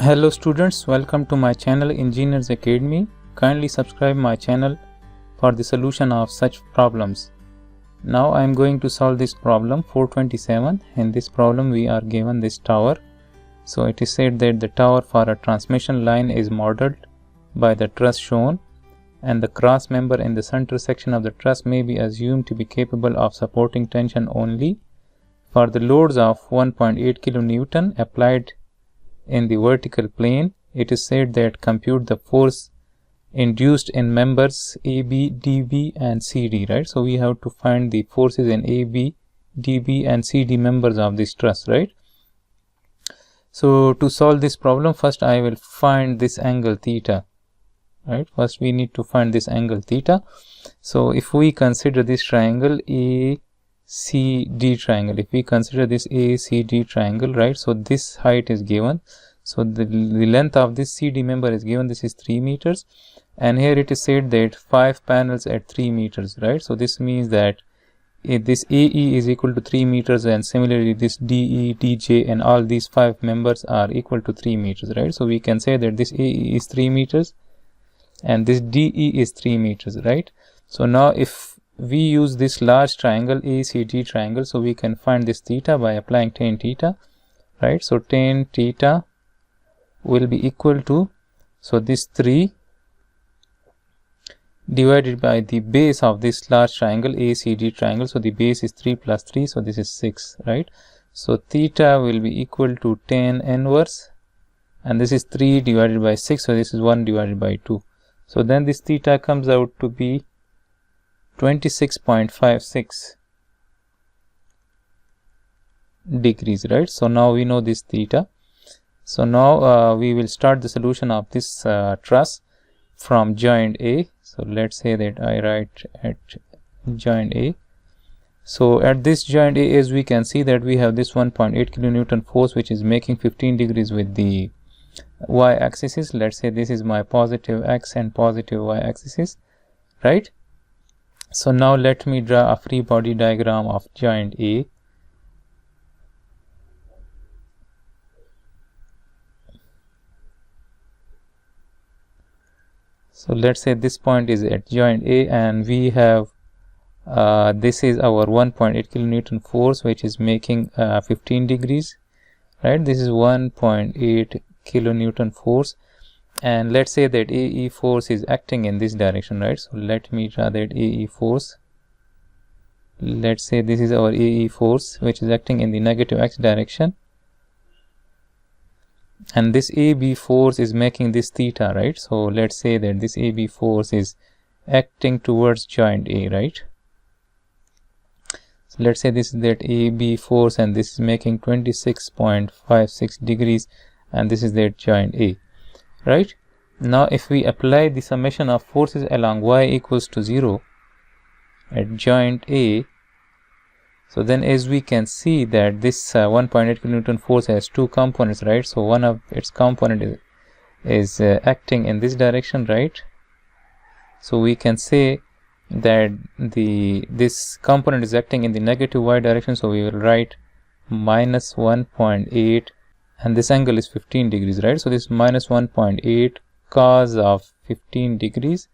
Hello students, welcome to my channel Engineers Academy. Kindly subscribe my channel for the solution of such problems. Now I am going to solve this problem 427. In this problem we are given this tower. So it is said that the tower for a transmission line is modeled by the truss shown, and the cross member in the center section of the truss may be assumed to be capable of supporting tension only for the loads of 1.8 kN applied in the vertical plane. It is said that compute the force induced in members AB, DB and CD, right? So we have to find the forces in AB, DB and CD members of this truss, right? So to solve this problem, first I will find this angle theta, right? First we need to find this angle theta. So if we consider this triangle ACD triangle, if we consider this ACD triangle, right? So this height is given. So the length of this CD member is given. This is 3 meters. And here it is said that 5 panels at 3 meters, right? So this means that this AE is equal to 3 meters, and similarly this DE, DJ and all these 5 members are equal to 3 meters, right? So we can say that this AE is 3 meters and this DE is 3 meters, right? So now if we use this large triangle ACD triangle, so we can find this theta by applying tan theta, right? So tan theta will be equal to, so this 3 divided by the base of this large triangle ACD triangle. So the base is 3 plus 3, so this is 6, right? So theta will be equal to tan inverse, and this is 3 divided by 6, so this is 1 divided by 2. So then this theta comes out to be 26.56 degrees, right? So now we know this theta. So now we will start the solution of this truss from joint A. So let's say that I write at joint A. So at this joint A, as we can see that we have this 1.8 kilonewton force which is making 15 degrees with the y-axis. Let's say this is my positive x and positive y-axis, right? So now let me draw a free body diagram of joint A. So let's say this point is at joint A, and we have this is our 1.8 kilonewton force which is making 15 degrees, right? This is 1.8 kilonewton force, and let's say that AE force is acting in this direction, right? So let me draw that AE force. Let's say this is our AE force which is acting in the negative x direction, and this AB force is making this theta, right? So let's say that this AB force is acting towards joint A, right? So let's say this is that AB force, and this is making 26.56 degrees, and this is that joint A, right? Now if we apply the summation of forces along y equals to 0 at joint A, so then as we can see that this 1.8 kilonewton force has two components, right? So one of its component is acting in this direction, right? So we can say that this component is acting in the negative y direction, so we will write minus 1.8, and this angle is 15 degrees, right? So this minus 1.8 cos of 15 degrees,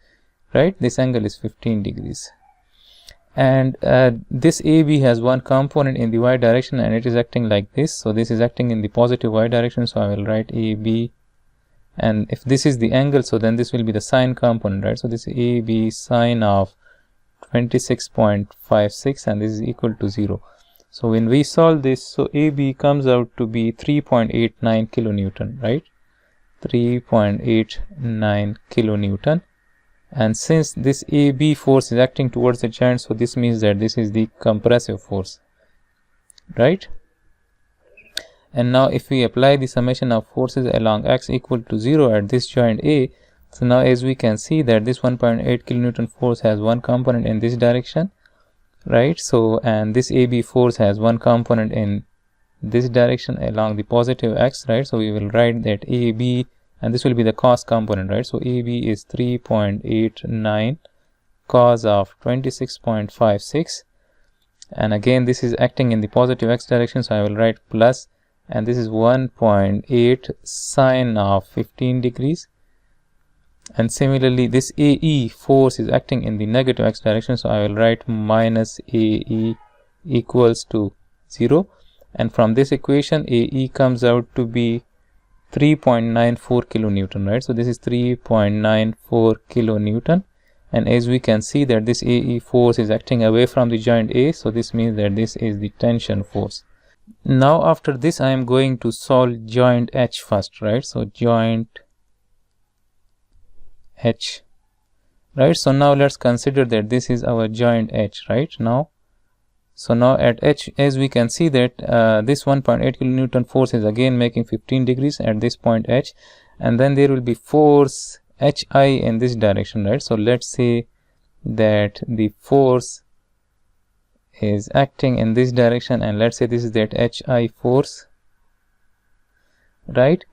right? This angle is 15 degrees. And this AB has one component in the y direction, and it is acting like this. So this is acting in the positive y direction, so I will write AB, and if this is the angle, so then this will be the sine component, right? So this is AB sine of 26.56, and this is equal to 0. So when we solve this, so AB comes out to be 3.89 kilonewton, right? 3.89 kilonewton. And since this AB force is acting towards the joint, so this means that this is the compressive force, right? And now if we apply the summation of forces along x equal to 0 at this joint A, so now as we can see that this 1.8 kilonewton force has one component in this direction, right? So and this AB force has one component in this direction along the positive x, right? So we will write that AB, and this will be the cos component, right? So AB is 3.89 cos of 26.56, and again this is acting in the positive x direction, so I will write plus, and this is 1.8 sine of 15 degrees. And similarly, this AE force is acting in the negative x direction, so I will write minus AE equals to 0. And from this equation, AE comes out to be 3.94 kilonewton, right? So this is 3.94 kilonewton. And as we can see that this AE force is acting away from the joint A, so this means that this is the tension force. Now after this, I am going to solve joint H first, right? So joint H, right? So now let's consider that this is our joint H, right? So now at H, as we can see that this 1.8 kilonewton force is again making 15 degrees at this point H, and then there will be force HI in this direction, right? So let's say that the force is acting in this direction, and let's say this is that HI force, right?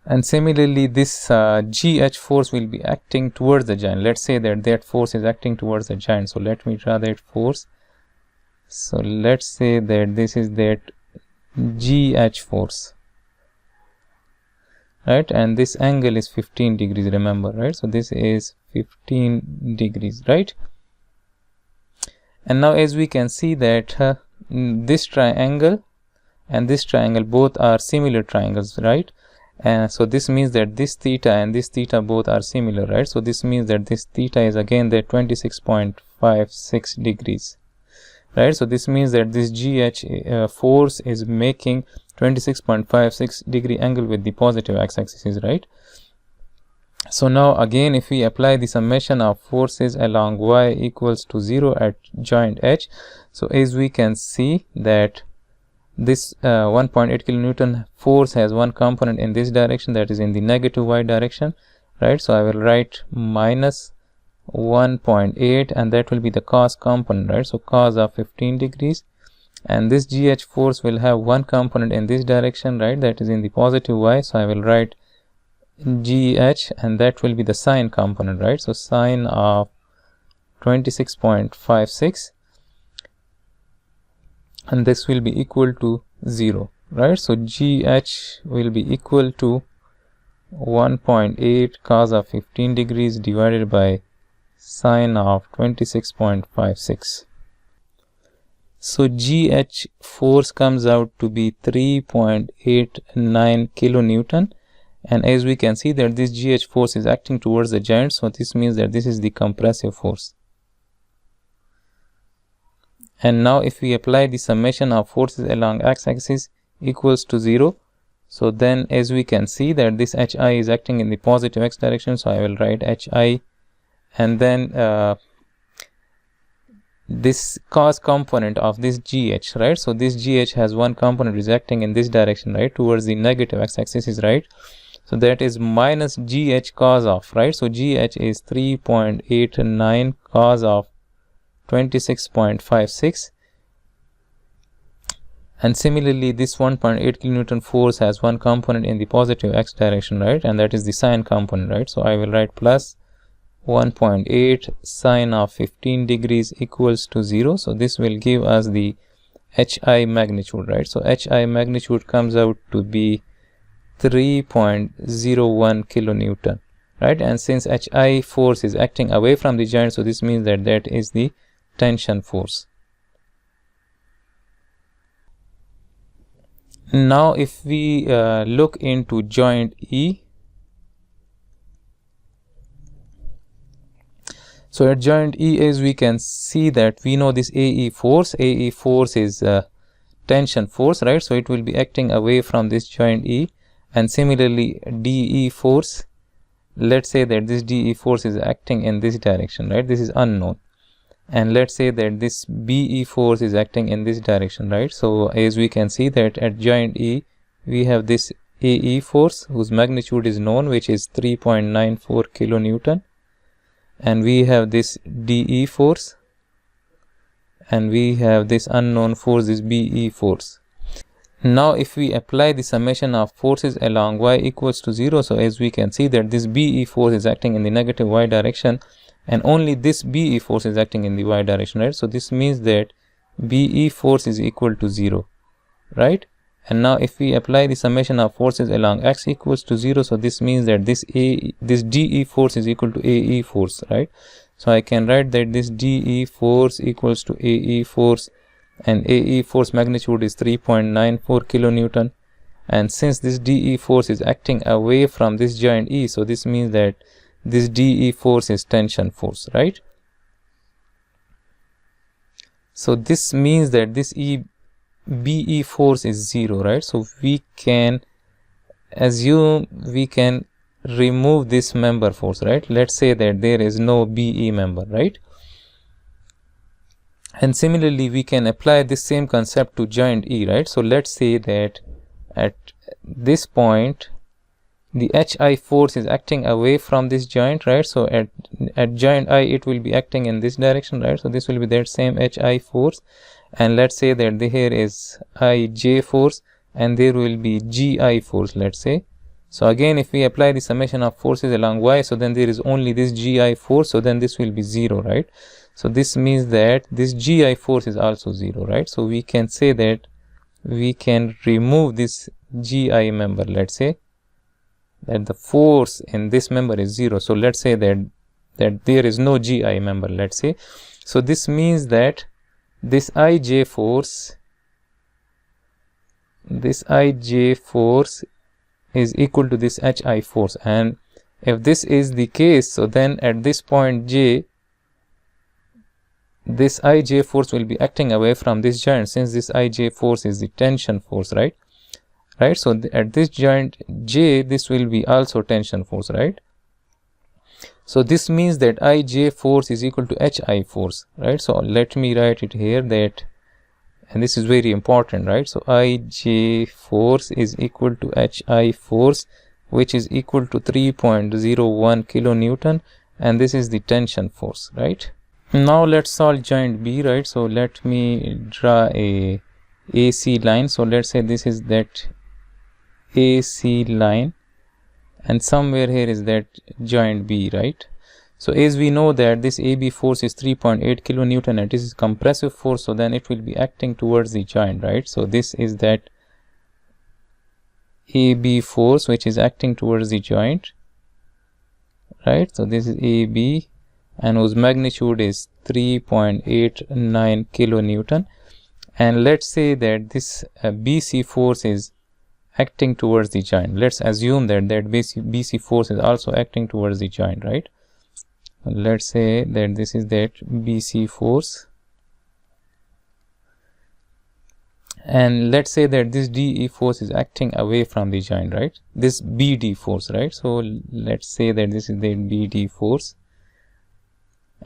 And similarly, this GH force will be acting towards the joint. Let's say that that force is acting towards the joint. So let me draw that force. So let's say that this is that GH force, right? And this angle is 15 degrees, remember, right? So this is 15 degrees, right? And now as we can see that this triangle and this triangle both are similar triangles, right? And so this means that this theta and this theta both are similar, right? So this means that this theta is again the 26.56 degrees, right? So this means that this GH force is making 26.56 degree angle with the positive x-axis, right? So now again, if we apply the summation of forces along y equals to 0 at joint H, so as we can see that this 1.8 kilonewton force has one component in this direction, that is in the negative y direction, right? So I will write minus 1.8, and that will be the cos component, right? So cos of 15 degrees. And this GH force will have one component in this direction, right? That is in the positive y. So I will write GH, and that will be the sine component, right? So sine of 26.56, and this will be equal to 0, right? So GH will be equal to 1.8 cos of 15 degrees divided by sine of 26.56. So GH force comes out to be 3.89 kilonewton, and as we can see that this GH force is acting towards the joint, so this means that this is the compressive force. And now if we apply the summation of forces along x-axis equals to 0, so then as we can see that this HI is acting in the positive x direction, so I will write HI, and then this cos component of this GH, right? So this GH has one component is acting in this direction, right, towards the negative x-axis, right? So that is minus GH cos of, right? So GH is 3.89 cos of 26.56, and similarly this 1.8 kilonewton force has one component in the positive x direction, right? And that is the sine component, right? So I will write plus 1.8 sine of 15 degrees equals to 0. So this will give us the HI magnitude, right? So HI magnitude comes out to be 3.01 kilonewton, right? And since HI force is acting away from the joint, so this means that that is the tension force. Now if we look into joint E, so at joint E, as we can see that we know this AE force is tension force, right? So it will be acting away from this joint E. And similarly DE force, let's say that this DE force is acting in this direction, right? This is unknown. And let's say that this BE force is acting in this direction, right? So as we can see that at joint E, we have this AE force whose magnitude is known, which is 3.94 kilonewton. And we have this DE force, and we have this unknown force, this BE force. Now if we apply the summation of forces along y equals to 0, so as we can see that this BE force is acting in the negative y direction, and only this BE force is acting in the y direction, right? So this means that BE force is equal to 0, right? And now if we apply the summation of forces along x equals to 0, so this means that this DE force is equal to AE force, right? So I can write that this DE force equals to AE force, and AE force magnitude is 3.94 kilonewton. And since this DE force is acting away from this joint E, so this means that this DE force is tension force, right? So this means that this BE force is 0, right? So we can assume we can remove this member force, right? Let's say that there is no BE member, right? And similarly, we can apply this same concept to joint E, right? So let's say that at this point, the HI force is acting away from this joint, right? So at joint I, it will be acting in this direction, right? So this will be that same HI force. And let's say that here is IJ force and there will be GI force, let's say. So again, if we apply the summation of forces along Y, so then there is only this GI force, so then this will be 0, right? So this means that this GI force is also 0, right? So we can say that we can remove this GI member, let's say that the force in this member is 0. So let's say that there is no GI member, let's say. So this means that this IJ force is equal to this HI force, and if this is the case, so then at this point J, this IJ force will be acting away from this joint, since this IJ force is the tension force, right? So at this joint J, this will be also tension force, right? So this means that IJ force is equal to HI force, right? So let me write it here, that, and this is very important, right? So IJ force is equal to HI force, which is equal to 3.01 kilonewton, and this is the tension force, right? Now let's solve joint B, right? So let me draw a AC line. So let's say this is that AC line, and somewhere here is that joint B, right? So as we know that this AB force is 3.8 kilonewton and this is compressive force, so then it will be acting towards the joint, right? So this is that AB force which is acting towards the joint, right? So this is AB and whose magnitude is 3.89 kilonewton, and let's say that this BC force is acting towards the joint. Let's assume that BC force is also acting towards the joint, right? Let's say that this is that BC force, and let's say that this DE force is acting away from the joint, right? This BD force, right? So let's say that this is the BD force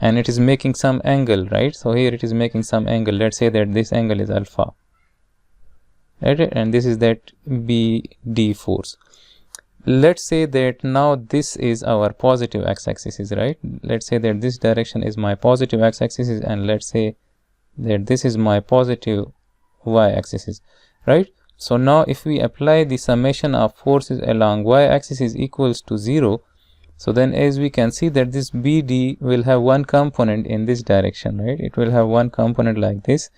and it is making some angle, right? So here it is making some angle. Let's say that this angle is alpha, right? And this is that BD force. Let's say that now this is our positive x-axis, right? Let's say that this direction is my positive x-axis, and let's say that this is my positive y-axis, right? So now if we apply the summation of forces along y-axis is equals to 0, so then as we can see that this BD will have one component in this direction, right? It will have one component like this,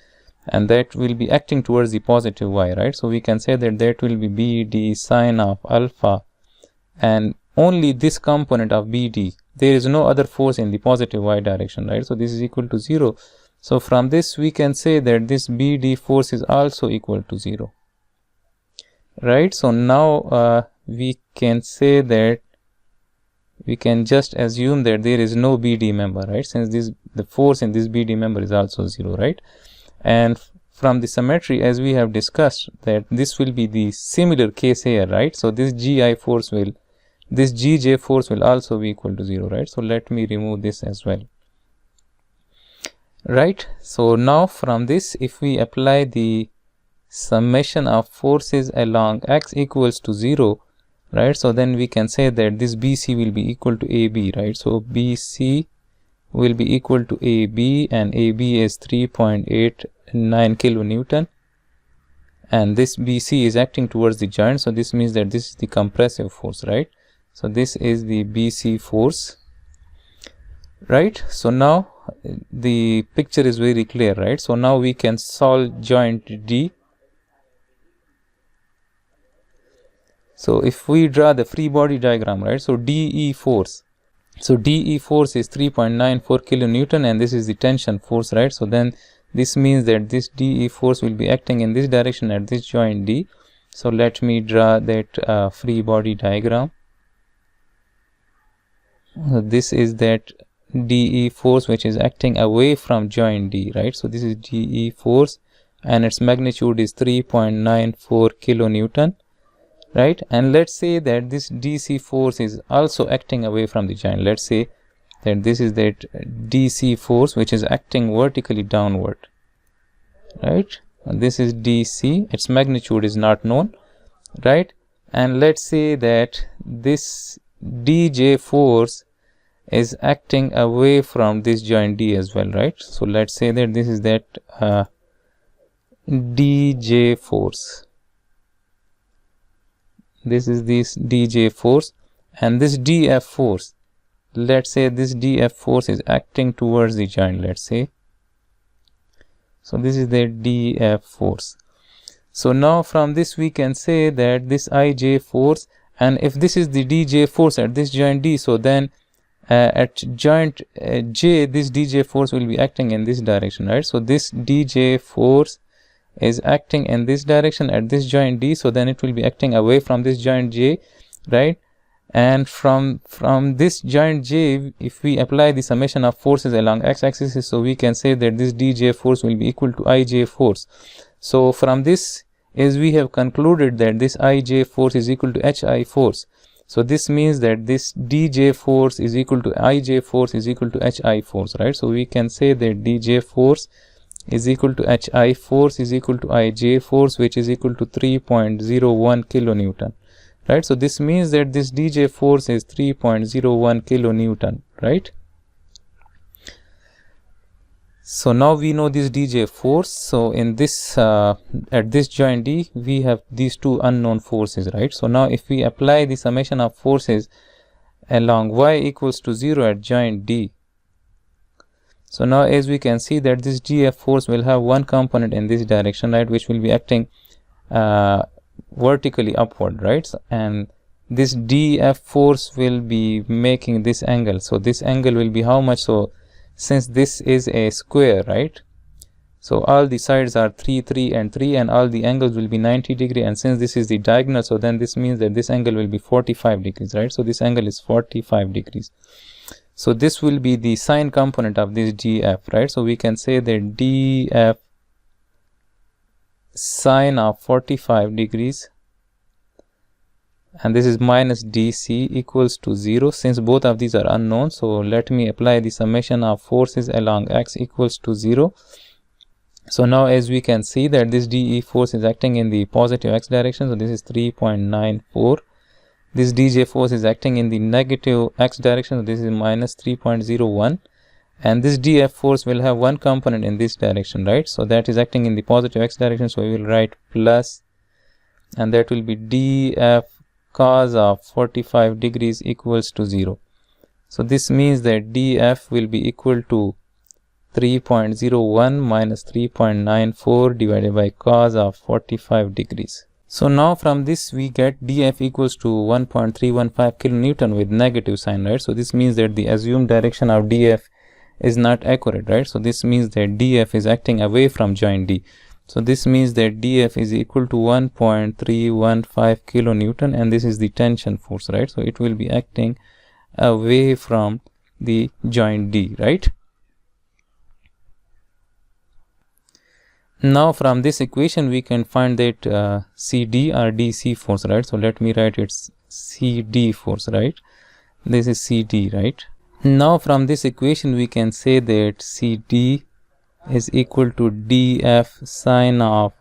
and that will be acting towards the positive y, right? So we can say that that will be BD sine of alpha, and only this component of BD, there is no other force in the positive y direction, right? So this is equal to 0. So from this we can say that this BD force is also equal to 0, right? So now we can say that we can just assume that there is no BD member, right? Since the force in this BD member is also 0, right? And from the symmetry, as we have discussed, that this will be the similar case here, right? So this GJ force will also be equal to 0, right? So let me remove this as well, right? So now from this, if we apply the summation of forces along x equals to 0, right? So then we can say that this BC will be equal to AB, right? So BC will be equal to AB, and AB is 3.89 kilonewton, and this BC is acting towards the joint, so this means that this is the compressive force, right? So this is the BC force, right? So now the picture is very clear, right? So now we can solve joint D. So if we draw the free body diagram, right, so DE force, so DE force is 3.94 kilonewton, and this is the tension force, right? So then this means that this DE force will be acting in this direction at this joint D. So let me draw that free body diagram. So this is that DE force which is acting away from joint D, right? So this is DE force, and its magnitude is 3.94 kilonewton, right? And let's say that this DC force is also acting away from the joint. Let's say that this is that DC force which is acting vertically downward, right? And this is DC, its magnitude is not known, right? And let's say that this DJ force is acting away from this joint D as well, right? So let's say that this is that DJ force. This is this DJ force, and this DF force, let's say this DF force is acting towards the joint, let's say. So this is the DF force. So now from this we can say that this IJ force, and if this is the DJ force at this joint D, so then at joint J, this DJ force will be acting in this direction, right? So this DJ force is acting in this direction at this joint D, so then it will be acting away from this joint J, right? And from this joint J, if we apply the summation of forces along x-axis, so we can say that this DJ force will be equal to IJ force. So from this is we have concluded that this IJ force is equal to HI force. So this means that this DJ force is equal to IJ force is equal to HI force, right? So we can say that DJ force is equal to HI force is equal to IJ force, which is equal to 3.01 kilonewton, right? So this means that this DJ force is 3.01 kilonewton, right? So now we know this DJ force. So in this at this joint D, we have these two unknown forces, right? So now if we apply the summation of forces along y equals to 0 at joint D, so now as we can see that this DF force will have one component in this direction, right, which will be acting vertically upward, right? And this DF force will be making this angle. So this angle will be how much? So since this is a square, right, so all the sides are 3, 3 and 3, and all the angles will be 90 degree, and since this is the diagonal, so then this means that this angle will be 45 degrees, right? So this angle is 45 degrees. So this will be the sine component of this DF, right? So we can say that DF sine of 45 degrees, and this is minus DC equals to 0. Since both of these are unknown, so let me apply the summation of forces along x equals to 0. So now as we can see that this DE force is acting in the positive x direction, so this is 3.94. This DJ force is acting in the negative x direction, so this is minus 3.01, and this DF force will have one component in this direction, right? So that is acting in the positive x direction, so we will write plus, and that will be DF cos of 45 degrees equals to 0. So this means that DF will be equal to 3.01 minus 3.94 divided by cos of 45 degrees. So now from this we get DF equals to 1.315 kilonewton with negative sign, right? So this means that the assumed direction of DF is not accurate, right? So this means that DF is acting away from joint D. So this means that DF is equal to 1.315 kilonewton, and this is the tension force, right? So it will be acting away from the joint D, right? Now from this equation we can find that CD or DC force, right? So let me write its CD force, right? This is CD, right? Now from this equation we can say that CD is equal to DF sine of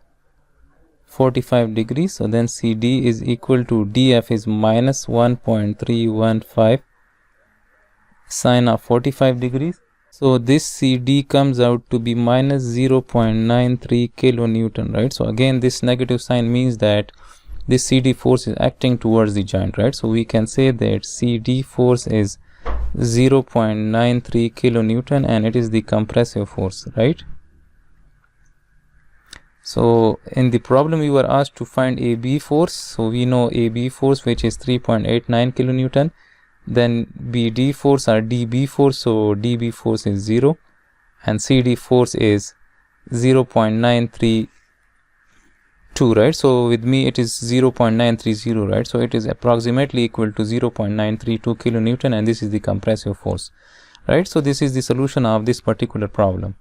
45 degrees. So then CD is equal to DF is minus 1.315 sine of 45 degrees. So this CD comes out to be minus 0.93 kilonewton, right? So again this negative sign means that this CD force is acting towards the joint, right? So we can say that CD force is 0.93 kilonewton, and it is the compressive force, right? So in the problem we were asked to find AB force. So we know AB force, which is 3.89 kilonewton. Then BD force or DB force, so DB force is 0, and CD force is 0.932, right? So with me it is 0.930, right? So it is approximately equal to 0.932 kilonewton, and this is the compressive force, right? So this is the solution of this particular problem.